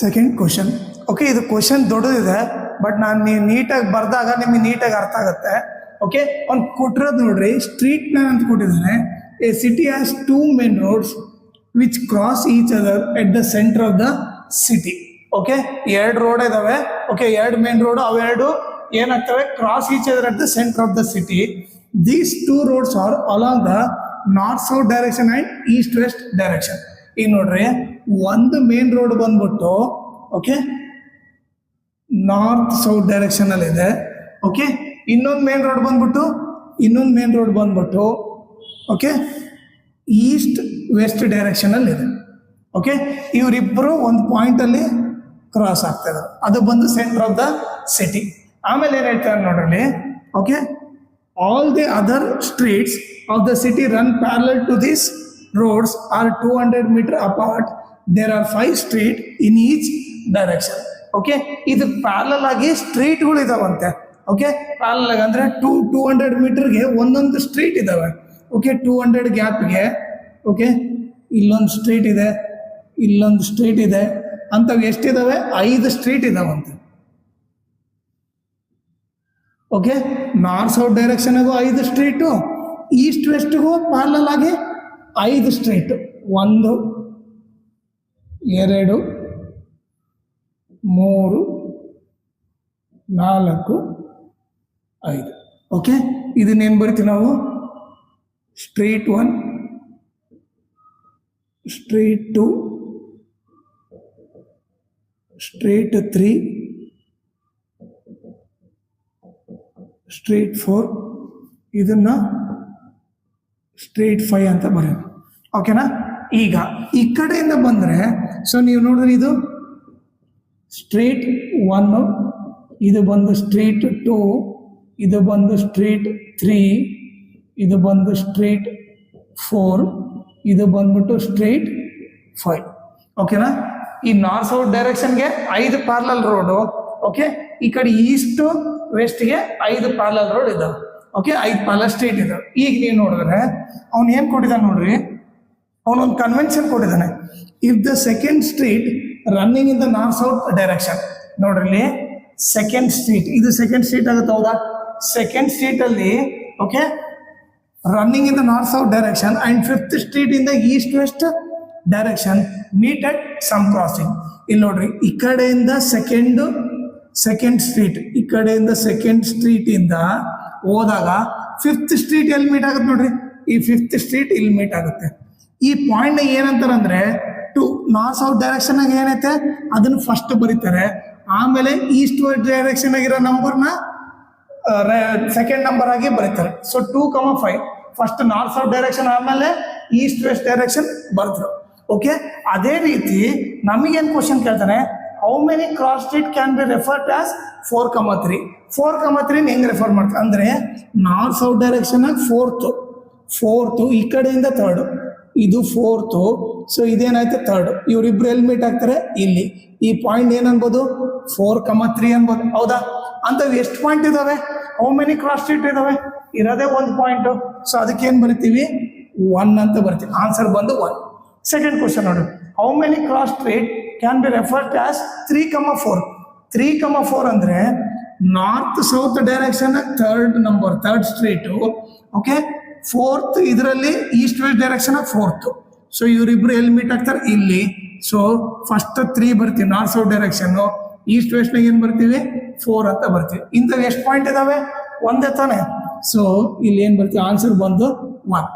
Second question. Okay, ಇದು question ದೊಡ್ಡದಿದೆ, but ನಾನು ನೀಟಾಗಿ ಬರೆದಾಗ ನಿಮಗೆ ನೀಟಾಗಿ ಅರ್ಥ ಆಗುತ್ತೆ. ಓಕೆ, ಒಂದು ಕೊಟ್ಟಿರೋದು ನೋಡ್ರಿ, ಸ್ಟ್ರೀಟ್ ಪ್ಲಾನ್ ಅಂತ ಕೊಟ್ಟಿದ್ದಾನೆ. A city has 2 main roads which cross each other at the centre of the city. Okay, 2 road ಇದಾವೆ. ಓಕೆ, 2 ಮೇನ್ ರೋಡ್, ಅವೆರಡು ಏನಾಗ್ತವೆ, cross each other at the centre of the city. These 2 roads are along the north south direction and east west direction. ಈಗ ನೋಡ್ರಿ, ಒಂದು main road ಬಂದ್ಬಿಟ್ಟು okay north south direction ಅಲ್ಲಿ ಇದೆ. Okay, ಇನ್ನೊಂದು main road ಬಂದ್ಬಿಟ್ಟು ಓಕೆ ಈಸ್ಟ್ ವೆಸ್ಟ್ ಡೈರೆಕ್ಷನ್ ಅಲ್ಲಿ ಇದೆ. ಓಕೆ, ಇವರಿಬ್ಬರು ಒಂದು ಪಾಯಿಂಟ್ ಅಲ್ಲಿ ಕ್ರಾಸ್ ಆಗ್ತಾ ಇದ್ದಾರೆ, ಅದು ಬಂದು ಸೆಂಟರ್ ಆಫ್ ದ ಸಿಟಿ. ಆಮೇಲೆ ಏನ್ ಹೇಳ್ತಾರೆ ನೋಡ್ರಿ, okay, all the other streets of the city run parallel to this roads are 200 meter apart. There are 5 streets in each direction. Okay, ಇದು ಪ್ಯಾರಲಲ್ ಆಗಿ ಸ್ಟ್ರೀಟ್ಗಳು ಇದಾವಂತೆ. ಓಕೆ, ಪ್ಯಾರಲಲ್ ಆಗಿ ಅಂದ್ರೆ 200 ಮೀಟರ್ಗೆ ಒಂದೊಂದು ಸ್ಟ್ರೀಟ್ ಇದಾವೆ. ಓಕೆ, 200 ಗ್ಯಾಪ್ಗೆ ಓಕೆ ಇಲ್ಲೊಂದು ಸ್ಟ್ರೀಟ್ ಇದೆ, ಇಲ್ಲೊಂದು ಸ್ಟ್ರೀಟ್ ಇದೆ, ಅಂತವ್ ಎಷ್ಟಿದಾವೆ, 5 ಸ್ಟ್ರೀಟ್ ಇದಾವಂತೆ. ಓಕೆ, ನಾರ್ತ್ ಸೌತ್ ಡೈರೆಕ್ಷನ್ಗೂ 5 ಸ್ಟ್ರೀಟು, ಈಸ್ಟ್ ವೆಸ್ಟ್ಗೂ ಪ್ಯಾರಲಲ್ ಆಗಿ 5 ಸ್ಟ್ರೀಟ್, 1 2 3 4 5. ಓಕೆ, ಇದನ್ನೇನು ಬರಿತೀವಿ ನಾವು, ಸ್ಟ್ರೀಟ್ 1, ಸ್ಟ್ರೀಟ್ 2, ಸ್ಟ್ರೀಟ್ 3, ಸ್ಟ್ರೀಟ್ 4, ಇದನ್ನ ಸ್ಟ್ರೀಟ್ 5 ಅಂತ ಬರೆಯೋದು. ಓಕೆನಾ? ಈಗ ಈ ಕಡೆಯಿಂದ ಬಂದರೆ, ಸೊ ನೀವು ನೋಡಿದ್ರೆ ಇದು ಸ್ಟ್ರೀಟ್ 1, ಇದು ಬಂದು ಸ್ಟ್ರೀಟ್ 2, ಇದು ಬಂದು ಸ್ಟ್ರೀಟ್ 3, ಇದು ಬಂದು ಸ್ಟ್ರೀಟ್ 4, ಇದು ಬಂದ್ಬಿಟ್ಟು ಸ್ಟ್ರೀಟ್ 5. ಓಕೆನಾ? ಈ ನಾರ್ತ್ ಸೌತ್ ಡೈರೆಕ್ಷನ್ಗೆ 5 ಪ್ಯಾರಲಲ್ ರೋಡು. ಓಕೆ, ಈ ಕಡೆ ಈಸ್ಟ್ ವೆಸ್ಟ್ಗೆ 5 ಪ್ಯಾರಲಲ್ ರೋಡ್ ಇದಾವೆ. ಓಕೆ, 5 ಪ್ಯಾರಲಲ್ ಸ್ಟ್ರೀಟ್ ಇದಾವೆ. ಈಗ ನೀವು ನೋಡಿದ್ರೆ ಅವ್ನು ಏನು ಕೊಟ್ಟಿದ್ದಾನೆ ನೋಡ್ರಿ, ಅವನೊಂದು ಕನ್ವೆನ್ಷನ್ ಕೊಟ್ಟಿದ್ದಾನೆ. If the second street running in the north south direction, ನೋಡ್ರಿ ಸೆಕೆಂಡ್ ಸ್ಟ್ರೀಟ್, ಇದು ಸೆಕೆಂಡ್ ಸ್ಟ್ರೀಟ್ ಆಗುತ್ತೆ, ಹೌದಾ? ಸೆಕೆಂಡ್ ಸ್ಟ್ರೀಟ್ ಅಲ್ಲಿ okay running in the north south direction and 5th street in the east west direction meet at some crossing. ಇಲ್ಲಿ ನೋಡ್ರಿ, ಈ ಕಡೆಯಿಂದ second street, ಈ ಕಡೆಯಿಂದ ಸೆಕೆಂಡ್ ಸ್ಟ್ರೀಟ್ ಇಂದ ಹೋದಾಗ 5th ಸ್ಟ್ರೀಟ್ ಎಲ್ಲಿ ಮೀಟ್ ಆಗುತ್ತೆ ನೋಡ್ರಿ, ಈ 5th ಸ್ಟ್ರೀಟ್ ಇಲ್ಲಿ ಮೀಟ್ ಆಗುತ್ತೆ. ಈ ಪಾಯಿಂಟ್ ಏನಂತಾರಂದ್ರೆ, ನಾರ್ತ್ ಸೌತ್ ಡೈರೆಕ್ಷನ್ ಆಗಿ ಏನೈತೆ ಅದನ್ನು ಫಸ್ಟ್ ಬರೀತಾರೆ, ಆಮೇಲೆ ಈಸ್ಟ್ ವೆಸ್ಟ್ ಡೈರೆಕ್ಷನ್ ಆಗಿರೋ ನಂಬರ್ನ ಸೆಕೆಂಡ್ ನಂಬರ್ ಆಗಿ ಬರೀತಾರೆ. So 2,5 first north south direction, ಆಮೇಲೆ ಈಸ್ಟ್ ವೆಸ್ಟ್ ಡೈರೆಕ್ಷನ್ ಬರೆದ್ರು. ಓಕೆ, ಅದೇ ರೀತಿ ನಮಗೇನು ಕ್ವಶನ್ ಕೇಳ್ತಾನೆ, how many cross street can be referred as 4,3. 4,3 ಹೆಂಗೆ ರೆಫರ್ ಮಾಡ್ತಾರೆ ಅಂದರೆ, ನಾರ್ತ್ ಸೌತ್ ಡೈರೆಕ್ಷನ್ ಆಗಿ 4th, ಈ ಕಡೆಯಿಂದ 3rd, ಇದು 4th, ಸೊ ಇದೇನಾಯ್ತು 3rd. ಇವರಿಬ್ರು ಎಲ್ಲಿ ಮೀಟ್ ಆಗ್ತಾರೆ, ಇಲ್ಲಿ. ಈ ಪಾಯಿಂಟ್ ಏನನ್ಬೋದು, 4,3 ಅನ್ಬೋದು, ಹೌದಾ? ಅಂತವ್ ಎಷ್ಟು ಪಾಯಿಂಟ್ ಇದಾವೆ, ಹೌ ಮೆನಿ ಕ್ರಾಸ್ ಸ್ಟ್ರೀಟ್ ಇದಾವೆ, ಇರೋದೇ 1 ಪಾಯಿಂಟ್. ಸೊ ಅದಕ್ಕೇನು ಬರಿತೀವಿ, 1 ಅಂತ ಬರ್ತೀವಿ. ಆನ್ಸರ್ ಬಂದು 1. ಸೆಕೆಂಡ್ ಕ್ವಶನ್ ನೋಡಿ, how many cross street can be referred as 3,4. 3,4 ಅಂದರೆ north south direction 3rd street. Okay, 4th ಇದರಲ್ಲಿ East west direction 4th. So ಇವರಿಬ್ರು ಎಲ್ಲಿ ಮೀಟ್ ಆಗ್ತಾರೆ, ಇಲ್ಲಿ. ಸೊ ಫಸ್ಟ್ 3 ಬರ್ತೀವಿ ನಾರ್ತ್ ಸೌತ್ ಡೈರೆಕ್ಷನ್, ಈಸ್ಟ್ ವೆಸ್ಟ್ನಾಗ ಏನು ಬರ್ತೀವಿ, 4 ಅಂತ ಬರ್ತೀವಿ. ಇಂಥವು ಎಷ್ಟು ಪಾಯಿಂಟ್ ಇದಾವೆ, ಒಂದೇ ತಾನೆ. ಸೊ ಇಲ್ಲಿ ಏನು ಬರ್ತೀವಿ, ಆನ್ಸರ್ ಬಂದು 1.